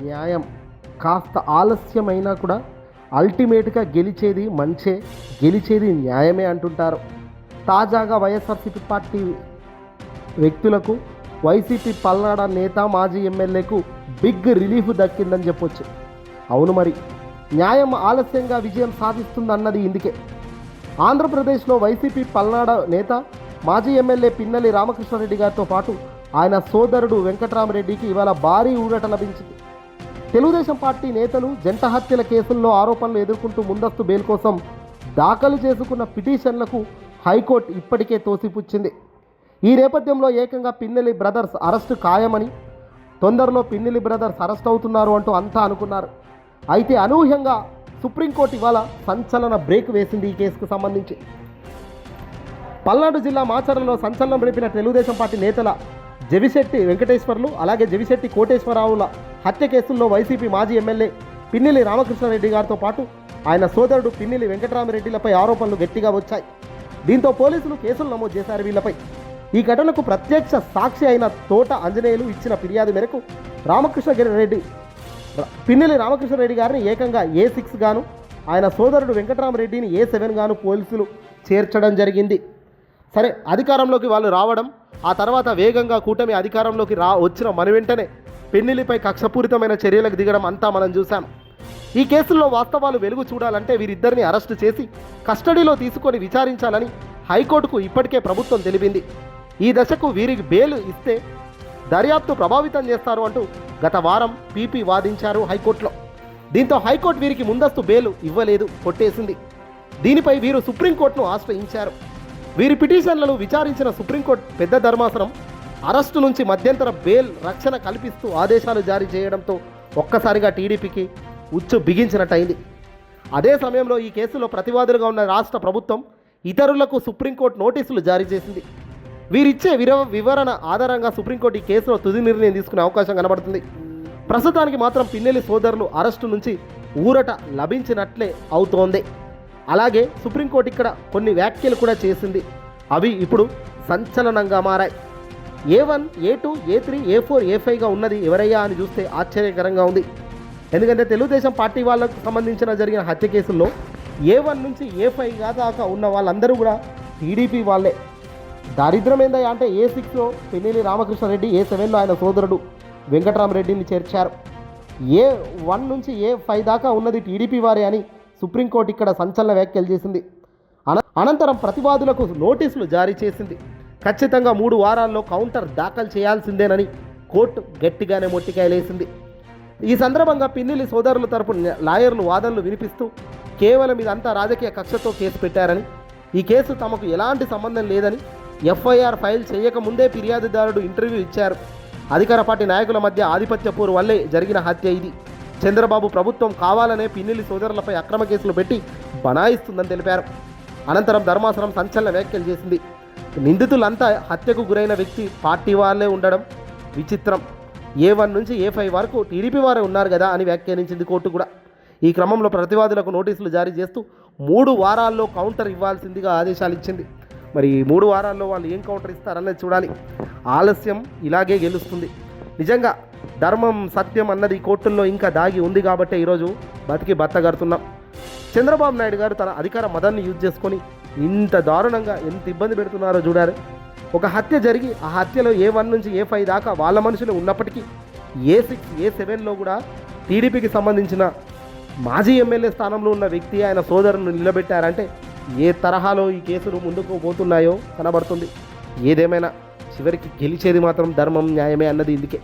న్యాయం కాస్త ఆలస్యమైనా కూడా అల్టిమేట్గా గెలిచేది మంచే, గెలిచేది న్యాయమే అంటుంటారు. తాజాగా వైఎస్ఆర్సీపీ పార్టీ వ్యక్తులకు వైసీపీ పల్నాడ నేత మాజీ ఎమ్మెల్యేకు బిగ్ రిలీఫ్ దక్కిందని చెప్పొచ్చు. అవును, మరి న్యాయం ఆలస్యంగా విజయం సాధిస్తుందన్నది ఇందుకే. ఆంధ్రప్రదేశ్లో వైసీపీ పల్నాడ నేత మాజీ ఎమ్మెల్యే పిన్నెల్లి రామకృష్ణారెడ్డి గారితో పాటు ఆయన సోదరుడు వెంకట్రామరెడ్డికి ఇవాళ భారీ ఊరట లభించింది. తెలుగుదేశం పార్టీ నేతలు జంట హత్యల కేసుల్లో ఆరోపణలు ఎదుర్కొంటూ ముందస్తు బెయిల్ కోసం దాఖలు చేసుకున్న పిటిషన్లకు హైకోర్టు ఇప్పటికే తోసిపుచ్చింది. ఈ నేపథ్యంలో ఏకంగా పిన్నెల్లి బ్రదర్స్ అరెస్టు ఖాయమని, తొందరలో పిన్నెల్లి బ్రదర్స్ అరెస్ట్ అవుతున్నారు అంటూ అంతా అనుకున్నారు. అయితే అనూహ్యంగా సుప్రీంకోర్టు ఇవాళ సంచలన బ్రేక్ వేసింది ఈ కేసుకు సంబంధించి. పల్నాడు జిల్లా మాచర్లలో సంచలనం రేపిన తెలుగుదేశం పార్టీ నేతల జవిశెట్టి వెంకటేశ్వర్లు అలాగే జవిశెట్టి కోటేశ్వరరావుల హత్య కేసుల్లో వైసీపీ మాజీ ఎమ్మెల్యే పిన్నెల్లి రామకృష్ణారెడ్డి గారితో పాటు ఆయన సోదరుడు పిన్నెల్లి వెంకటరామరెడ్డిలపై ఆరోపణలు గట్టిగా వచ్చాయి. దీంతో పోలీసులు కేసులు నమోదు చేశారు వీళ్లపై. ఈ ఘటనకు ప్రత్యక్ష సాక్షి అయిన తోట ఆంజనేయులు ఇచ్చిన ఫిర్యాదు మేరకు పిన్నెల్లి రామకృష్ణారెడ్డి గారిని ఏకంగా A6 గాను, ఆయన సోదరుడు వెంకటరామరెడ్డిని A7 గాను పోలీసులు చేర్చడం జరిగింది. సరే, అధికారంలోకి వాళ్ళు రావడం, ఆ తర్వాత వేగంగా కూటమి అధికారంలోకి వచ్చిన మన వెంటనే పిన్నెల్లిపై కక్షపూరితమైన చర్యలకు దిగడం అంతా మనం చూసాం. ఈ కేసుల్లో వాస్తవాలు వెలుగు చూడాలంటే వీరిద్దరిని అరెస్టు చేసి కస్టడీలో తీసుకొని విచారించాలని హైకోర్టుకు ఇప్పటికే ప్రభుత్వం తెలిపింది. ఈ దశకు వీరికి బెయిల్ ఇస్తే దర్యాప్తు ప్రభావితం చేస్తారు అంటూ గత వారం పీపీ వాదించారు హైకోర్టులో. దీంతో హైకోర్టు వీరికి ముందస్తు బెయిల్ ఇవ్వలేదు, కొట్టేసింది. దీనిపై వీరు సుప్రీంకోర్టును ఆశ్రయించారు. వీరి పిటిషన్లను విచారించిన సుప్రీంకోర్టు పెద్ద ధర్మాసనం అరెస్టు నుంచి మధ్యంతర బెయిల్ రక్షణ కల్పిస్తూ ఆదేశాలు జారీ చేయడంతో ఒక్కసారిగా టీడీపీకి ఉచ్చు బిగించినట్టయింది. అదే సమయంలో ఈ కేసులో ప్రతివాదులుగా ఉన్న రాష్ట్ర ప్రభుత్వం ఇతరులకు సుప్రీంకోర్టు నోటీసులు జారీ చేసింది. వీరిచ్చే వివరణ ఆధారంగా సుప్రీంకోర్టు ఈ కేసులో తుది నిర్ణయం తీసుకునే అవకాశం కనబడుతుంది. ప్రస్తుతానికి మాత్రం పిన్నెల్లి సోదరులు అరెస్టు నుంచి ఊరట లభించినట్లే అవుతోంది. అలాగే సుప్రీంకోర్టు ఇక్కడ కొన్ని వ్యాఖ్యలు కూడా చేసింది. అవి ఇప్పుడు సంచలనంగా మారాయి. A1, A2, A3, A4, A5గా ఉన్నది ఎవరయ్యా అని చూస్తే ఆశ్చర్యకరంగా ఉంది. ఎందుకంటే తెలుగుదేశం పార్టీ వాళ్ళకు సంబంధించిన జరిగిన హత్య కేసుల్లో A1 నుంచి A5 దాకా ఉన్న వాళ్ళందరూ కూడా టీడీపీ వాళ్ళే. దారిద్ర్యం ఏందయ్యా అంటే A6లో పిన్నెల్లి రామకృష్ణారెడ్డి, A7లో ఆయన సోదరుడు వెంకటరామరెడ్డిని చేర్చారు. A1 నుంచి A5 దాకా ఉన్నది టీడీపీ వారే అని సుప్రీంకోర్టు ఇక్కడ సంచలన వ్యాఖ్యలు చేసింది. అనంతరం ప్రతివాదులకు నోటీసులు జారీ చేసింది. ఖచ్చితంగా 3 వారాల్లో కౌంటర్ దాఖలు చేయాల్సిందేనని కోర్టు గట్టిగానే మొట్టికాయలేసింది. ఈ సందర్భంగా పిన్నెల్లి సోదరుల తరపు లాయర్లు వాదనలు వినిపిస్తూ కేవలం ఇదంతా రాజకీయ కక్షతో కేసు పెట్టారని, ఈ కేసు తమకు ఎలాంటి సంబంధం లేదని, FIR ఫైల్ చేయకముందే ఫిర్యాదుదారుడు ఇంటర్వ్యూ ఇచ్చారు. అధికార పార్టీ నాయకుల మధ్య ఆధిపత్య పోరు వల్లే జరిగిన హత్య ఇది. చంద్రబాబు ప్రభుత్వం కావాలనే పిన్నెల్లి సోదరులపై అక్రమ కేసులు పెట్టి బనాయిస్తుందని తెలిపారు. అనంతరం ధర్మాసనం సంచలన వ్యాఖ్యలు చేసింది. నిందితులంతా హత్యకు గురైన వ్యక్తి పార్టీ వాళ్ళే ఉండడం విచిత్రం. A1 నుంచి A5 వరకు టీడీపీ వారే ఉన్నారు కదా అని వ్యాఖ్యానించింది కోర్టు కూడా. ఈ క్రమంలో ప్రతివాదులకు నోటీసులు జారీ చేస్తూ 3 వారాల్లో కౌంటర్ ఇవ్వాల్సిందిగా ఆదేశాలు ఇచ్చింది. మరి 3 వారాల్లో వాళ్ళు ఏం కౌంటర్ ఇస్తారన్నది చూడాలి. ఆలస్యం ఇలాగే గెలుస్తుంది. నిజంగా ధర్మం, సత్యం అన్నది కోర్టుల్లో ఇంకా దాగి ఉంది కాబట్టే ఈరోజు బతికి బత్తగడుతున్నాం. చంద్రబాబు నాయుడు గారు తన అధికార మదాన్ని యూజ్ చేసుకొని ఇంత దారుణంగా ఎంత ఇబ్బంది పెడుతున్నారో చూడారు. ఒక హత్య జరిగి ఆ హత్యలో A1 నుంచి A5 దాకా వాళ్ళ మనుషులు ఉన్నప్పటికీ A6, A7లో కూడా టీడీపీకి సంబంధించిన మాజీ ఎమ్మెల్యే స్థానంలో ఉన్న వ్యక్తి ఆయన సోదరును నిలబెట్టారంటే ఏ తరహాలో ఈ కేసులు ముందుకు పోతున్నాయో కనబడుతుంది. ఏదేమైనా చివరికి గెలిచేది మాత్రం ధర్మం, న్యాయమే అన్నది ఇందుకే.